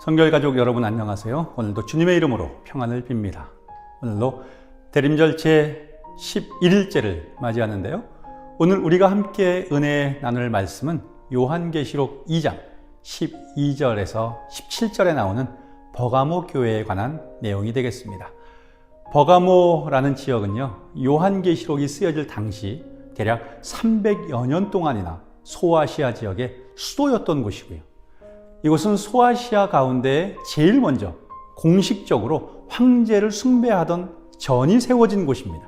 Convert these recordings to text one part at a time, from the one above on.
성결가족 여러분 안녕하세요. 오늘도 주님의 이름으로 평안을 빕니다. 오늘도 대림절 제11일째를 맞이하는데요. 오늘 우리가 함께 은혜 나눌 말씀은 요한계시록 2장 12절에서 17절에 나오는 버가모 교회에 관한 내용이 되겠습니다. 버가모라는 지역은요, 요한계시록이 쓰여질 당시 대략 300여 년 동안이나 소아시아 지역의 수도였던 곳이고요. 이곳은 소아시아 가운데 제일 먼저 공식적으로 황제를 숭배하던 전이 세워진 곳입니다.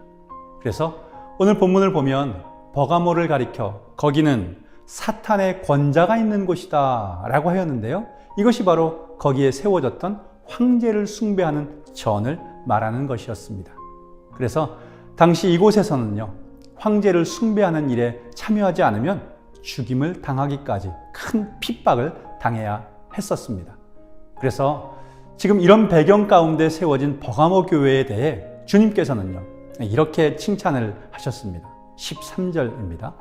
그래서 오늘 본문을 보면 버가모를 가리켜 거기는 사탄의 권자가 있는 곳이다 라고 하였는데요. 이것이 바로 거기에 세워졌던 황제를 숭배하는 전을 말하는 것이었습니다. 그래서 당시 이곳에서는요, 황제를 숭배하는 일에 참여하지 않으면 죽임을 당하기까지 큰 핍박을 당해야 했었습니다. 그래서 지금 이런 배경 가운데 세워진 버가모 교회에 대해 주님께서는요, 이렇게 칭찬을 하셨습니다. 13절입니다.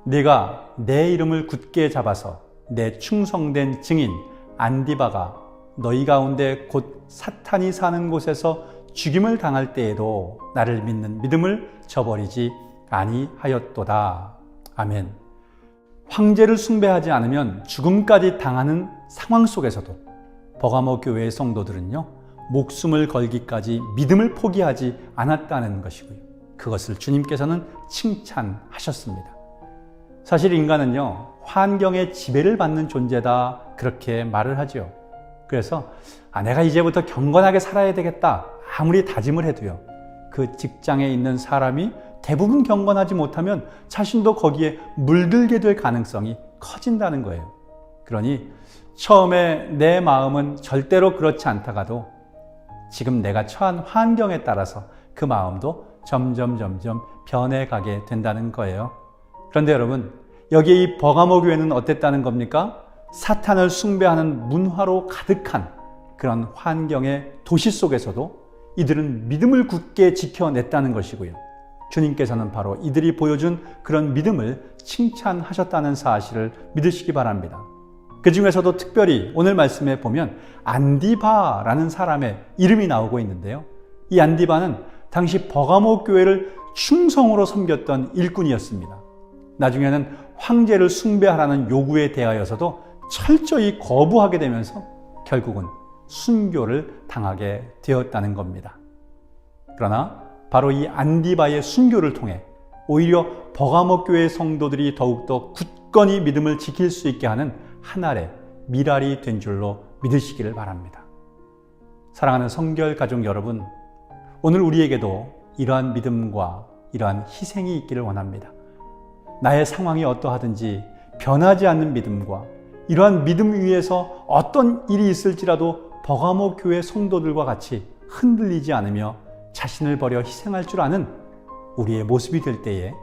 내가 내 이름을 굳게 잡아서 내 충성된 증인 안디바가 너희 가운데 곧 사탄이 사는 곳에서 죽임을 당할 때에도 나를 믿는 믿음을 저버리지 아니하였도다. 아멘. 황제를 숭배하지 않으면 죽음까지 당하는 상황 속에서도 버가모 교회의 성도들은요, 목숨을 걸기까지 믿음을 포기하지 않았다는 것이고요. 그것을 주님께서는 칭찬하셨습니다. 사실 인간은요, 환경의 지배를 받는 존재다 그렇게 말을 하죠. 그래서 내가 이제부터 경건하게 살아야 되겠다 아무리 다짐을 해도요, 그 직장에 있는 사람이 대부분 경건하지 못하면 자신도 거기에 물들게 될 가능성이 커진다는 거예요. 그러니 처음에 내 마음은 절대로 그렇지 않다가도 지금 내가 처한 환경에 따라서 그 마음도 점점 변해가게 된다는 거예요. 그런데 여러분, 여기에 이 버가모 교회는 어땠다는 겁니까? 사탄을 숭배하는 문화로 가득한 그런 환경의 도시 속에서도 이들은 믿음을 굳게 지켜냈다는 것이고요. 주님께서는 바로 이들이 보여준 그런 믿음을 칭찬하셨다는 사실을 믿으시기 바랍니다. 그 중에서도 특별히 오늘 말씀에 보면 안디바라는 사람의 이름이 나오고 있는데요. 이 안디바는 당시 버가모 교회를 충성으로 섬겼던 일꾼이었습니다. 나중에는 황제를 숭배하라는 요구에 대하여서도 철저히 거부하게 되면서 결국은 순교를 당하게 되었다는 겁니다. 그러나 바로 이 안디바의 순교를 통해 오히려 버가모 교회 성도들이 더욱더 굳건히 믿음을 지킬 수 있게 하는 하나의 미랄이 된 줄로 믿으시기를 바랍니다. 사랑하는 성결 가족 여러분, 오늘 우리에게도 이러한 믿음과 이러한 희생이 있기를 원합니다. 나의 상황이 어떠하든지 변하지 않는 믿음과 이러한 믿음 위에서 어떤 일이 있을지라도 버가모 교회 성도들과 같이 흔들리지 않으며 자신을 버려 희생할 줄 아는 우리의 모습이 될 때에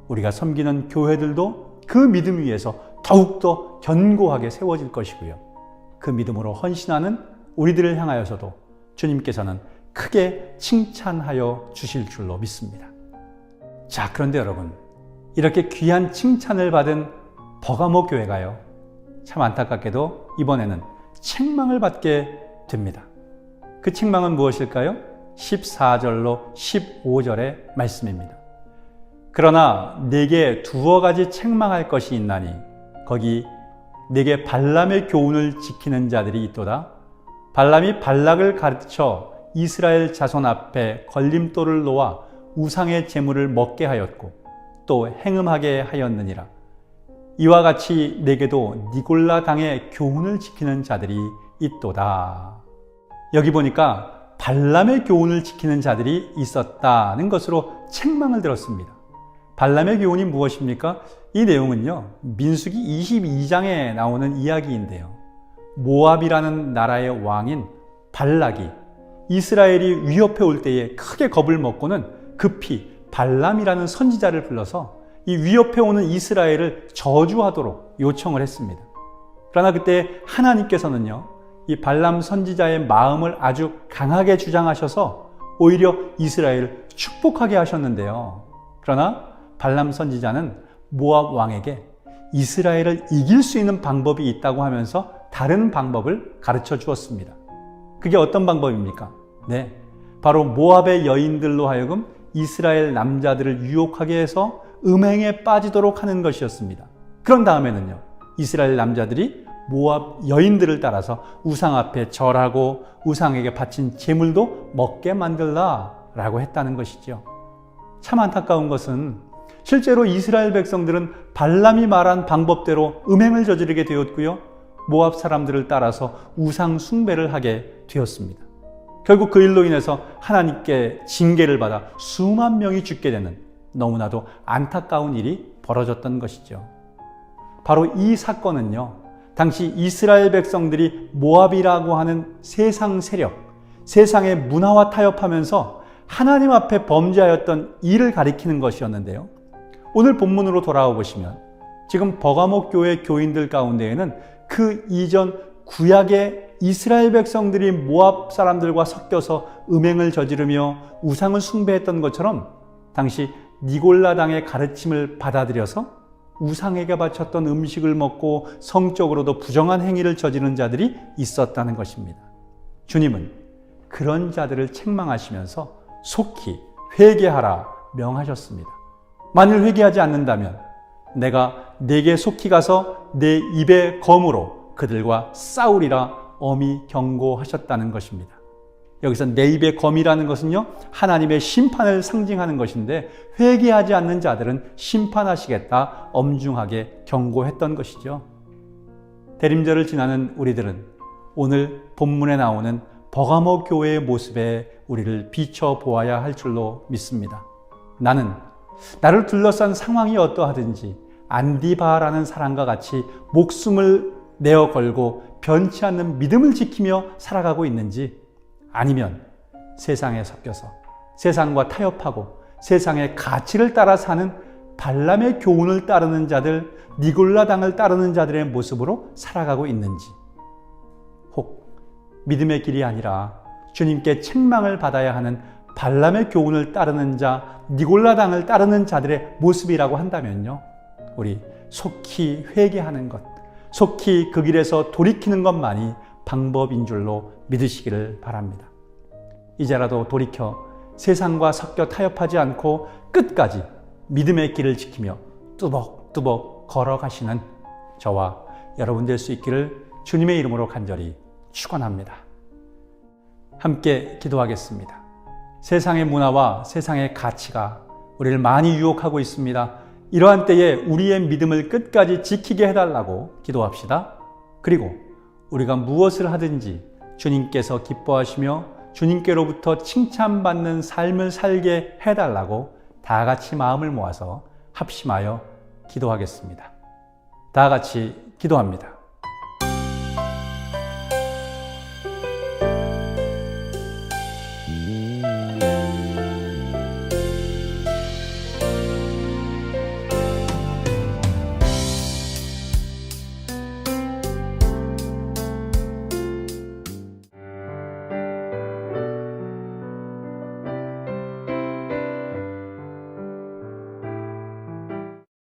우리가 섬기는 교회들도 그 믿음 위에서 더욱더 견고하게 세워질 것이고요. 그 믿음으로 헌신하는 우리들을 향하여서도 주님께서는 크게 칭찬하여 주실 줄로 믿습니다. 자, 그런데 여러분, 이렇게 귀한 칭찬을 받은 버가모 교회가요, 참 안타깝게도 이번에는 책망을 받게 됩니다. 그 책망은 무엇일까요? 14절로 15절의 말씀입니다. 그러나 내게 두어 가지 책망할 것이 있나니 거기 내게 발람의 교훈을 지키는 자들이 있도다. 발람이 발락을 가르쳐 이스라엘 자손 앞에 걸림돌을 놓아 우상의 제물을 먹게 하였고 또 행음하게 하였느니라. 이와 같이 내게도 니골라 당의 교훈을 지키는 자들이 있도다. 여기 보니까 발람의 교훈을 지키는 자들이 있었다는 것으로 책망을 들었습니다. 발람의 교훈이 무엇입니까? 이 내용은요, 민수기 22장에 나오는 이야기인데요. 모압이라는 나라의 왕인 발락이 이스라엘이 위협해 올 때에 크게 겁을 먹고는 급히 발람이라는 선지자를 불러서 이 위협해 오는 이스라엘을 저주하도록 요청을 했습니다. 그러나 그때 하나님께서는요, 이 발람 선지자의 마음을 아주 강하게 주장하셔서 오히려 이스라엘을 축복하게 하셨는데요. 그러나 발람 선지자는 모압 왕에게 이스라엘을 이길 수 있는 방법이 있다고 하면서 다른 방법을 가르쳐 주었습니다. 그게 어떤 방법입니까? 네, 바로 모압의 여인들로 하여금 이스라엘 남자들을 유혹하게 해서 음행에 빠지도록 하는 것이었습니다. 그런 다음에는요, 이스라엘 남자들이 모압 여인들을 따라서 우상 앞에 절하고 우상에게 바친 제물도 먹게 만들라라고 했다는 것이죠. 참 안타까운 것은 실제로 이스라엘 백성들은 발람이 말한 방법대로 음행을 저지르게 되었고요, 모압 사람들을 따라서 우상 숭배를 하게 되었습니다. 결국 그 일로 인해서 하나님께 징계를 받아 수만 명이 죽게 되는 너무나도 안타까운 일이 벌어졌던 것이죠. 바로 이 사건은요, 당시 이스라엘 백성들이 모압이라고 하는 세상 세력, 세상의 문화와 타협하면서 하나님 앞에 범죄하였던 일을 가리키는 것이었는데요. 오늘 본문으로 돌아와 보시면 지금 버가모 교회 교인들 가운데에는 그 이전 구약의 이스라엘 백성들이 모압 사람들과 섞여서 음행을 저지르며 우상을 숭배했던 것처럼 당시 니골라당의 가르침을 받아들여서 우상에게 바쳤던 음식을 먹고 성적으로도 부정한 행위를 저지르는 자들이 있었다는 것입니다. 주님은 그런 자들을 책망하시면서 속히 회개하라 명하셨습니다. 만일 회개하지 않는다면 내가 네게 속히 가서 내 입의 검으로 그들과 싸우리라 엄히 경고하셨다는 것입니다. 여기서 내 입의 검이라는 것은요, 하나님의 심판을 상징하는 것인데 회개하지 않는 자들은 심판하시겠다 엄중하게 경고했던 것이죠. 대림절을 지나는 우리들은 오늘 본문에 나오는 버가모 교회의 모습에 우리를 비춰보아야 할 줄로 믿습니다. 나는 나를 둘러싼 상황이 어떠하든지 안디바라는 사람과 같이 목숨을 내어 걸고 변치 않는 믿음을 지키며 살아가고 있는지, 아니면 세상에 섞여서 세상과 타협하고 세상의 가치를 따라 사는 발람의 교훈을 따르는 자들, 니골라당을 따르는 자들의 모습으로 살아가고 있는지, 혹 믿음의 길이 아니라 주님께 책망을 받아야 하는 발람의 교훈을 따르는 자, 니골라당을 따르는 자들의 모습이라고 한다면요, 우리 속히 회개하는 것, 속히 그 길에서 돌이키는 것만이 방법인 줄로 믿으시기를 바랍니다. 이제라도 돌이켜 세상과 섞여 타협하지 않고 끝까지 믿음의 길을 지키며 뚜벅뚜벅 걸어가시는 저와 여러분 될 수 있기를 주님의 이름으로 간절히 축원합니다. 함께 기도하겠습니다. 세상의 문화와 세상의 가치가 우리를 많이 유혹하고 있습니다. 이러한 때에 우리의 믿음을 끝까지 지키게 해달라고 기도합시다. 그리고 우리가 무엇을 하든지 주님께서 기뻐하시며 주님께로부터 칭찬받는 삶을 살게 해달라고 다 같이 마음을 모아서 합심하여 기도하겠습니다. 다 같이 기도합니다.